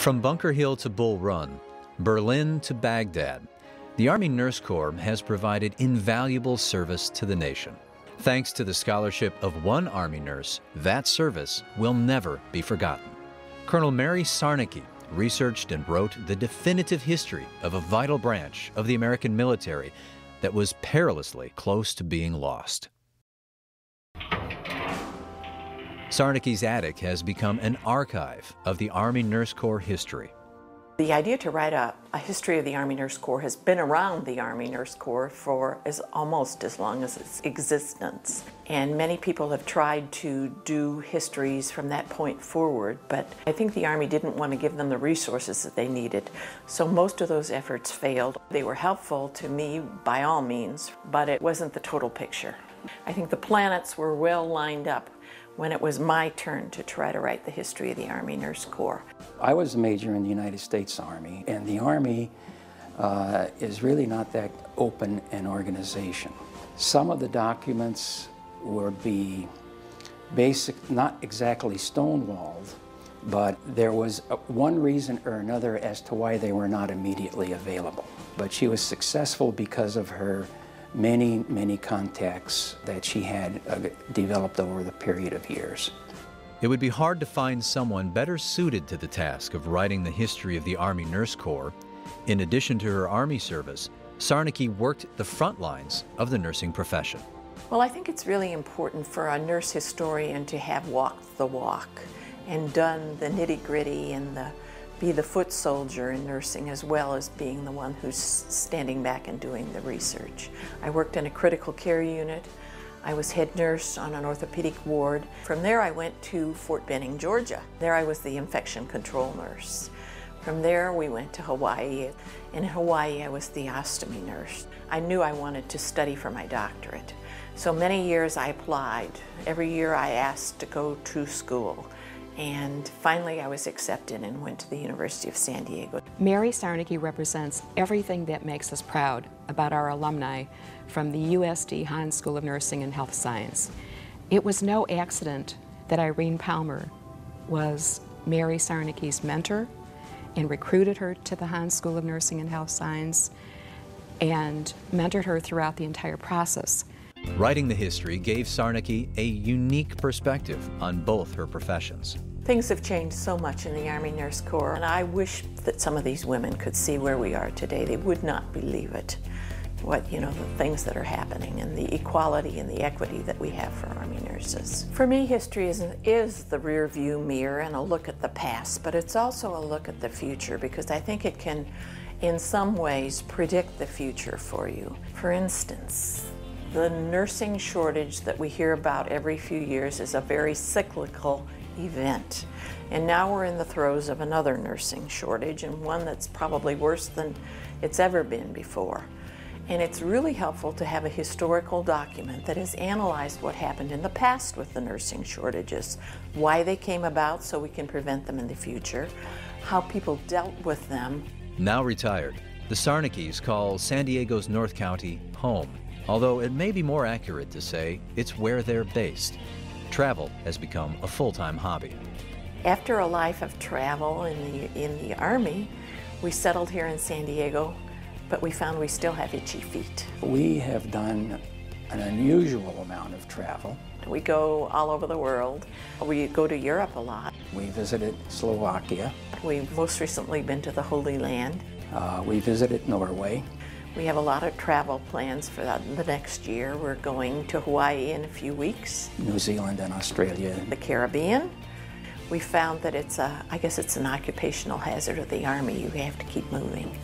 From Bunker Hill to Bull Run, Berlin to Baghdad, the Army Nurse Corps has provided invaluable service to the nation. Thanks to the scholarship of one Army nurse, that service will never be forgotten. Colonel Mary Sarnecki researched and wrote the definitive history of a vital branch of the American military that was perilously close to being lost. Sarnecki's attic has become an archive of the Army Nurse Corps history. The idea to write a history of the Army Nurse Corps has been around the Army Nurse Corps for almost as long as its existence. And many people have tried to do histories from that point forward, but I think the Army didn't want to give them the resources that they needed. So most of those efforts failed. They were helpful to me by all means, but it wasn't the total picture. I think the planets were well lined up when it was my turn to try to write the history of the Army Nurse Corps. I was a major in the United States Army, and the Army is really not that open an organization. Some of the documents would be not exactly stonewalled, but there was one reason or another as to why they were not immediately available. But she was successful because of her many contacts that she had developed over the period of years. It would be hard to find someone better suited to the task of writing the history of the Army Nurse Corps. In addition to her Army service, Sarnecki worked the front lines of the nursing profession. Well, I think it's really important for a nurse historian to have walked the walk and done the nitty-gritty and be the foot soldier in nursing, as well as being the one who's standing back and doing the research. I worked in a critical care unit. I was head nurse on an orthopedic ward. From there I went to Fort Benning, Georgia. There I was the infection control nurse. From there we went to Hawaii. In Hawaii I was the ostomy nurse. I knew I wanted to study for my doctorate. So many years I applied. Every year I asked to go to school. And finally I was accepted and went to the University of San Diego. Mary Sarnecki represents everything that makes us proud about our alumni from the USD Hahn School of Nursing and Health Science. It was no accident that Irene Palmer was Mary Sarnecki's mentor and recruited her to the Hahn School of Nursing and Health Science and mentored her throughout the entire process. Writing the history gave Sarnecki a unique perspective on both her professions. Things have changed so much in the Army Nurse Corps, and I wish that some of these women could see where we are today. They would not believe it, the things that are happening and the equality and the equity that we have for Army nurses. For me, history is the rear view mirror and a look at the past, but it's also a look at the future, because I think it can, in some ways, predict the future for you. For instance, the nursing shortage that we hear about every few years is a very cyclical event. And now we're in the throes of another nursing shortage, and one that's probably worse than it's ever been before. And it's really helpful to have a historical document that has analyzed what happened in the past with the nursing shortages, why they came about so we can prevent them in the future, how people dealt with them. Now retired, the Sarneckis call San Diego's North County home. Although it may be more accurate to say it's where they're based. Travel has become a full-time hobby. After a life of travel in the Army, we settled here in San Diego, but we found we still have itchy feet. We have done an unusual amount of travel. We go all over the world. We go to Europe a lot. We visited Slovakia. We've most recently been to the Holy Land. We visited Norway. We have a lot of travel plans for the next year. We're going to Hawaii in a few weeks. New Zealand and Australia. The Caribbean. We found that I guess it's an occupational hazard of the Army. You have to keep moving.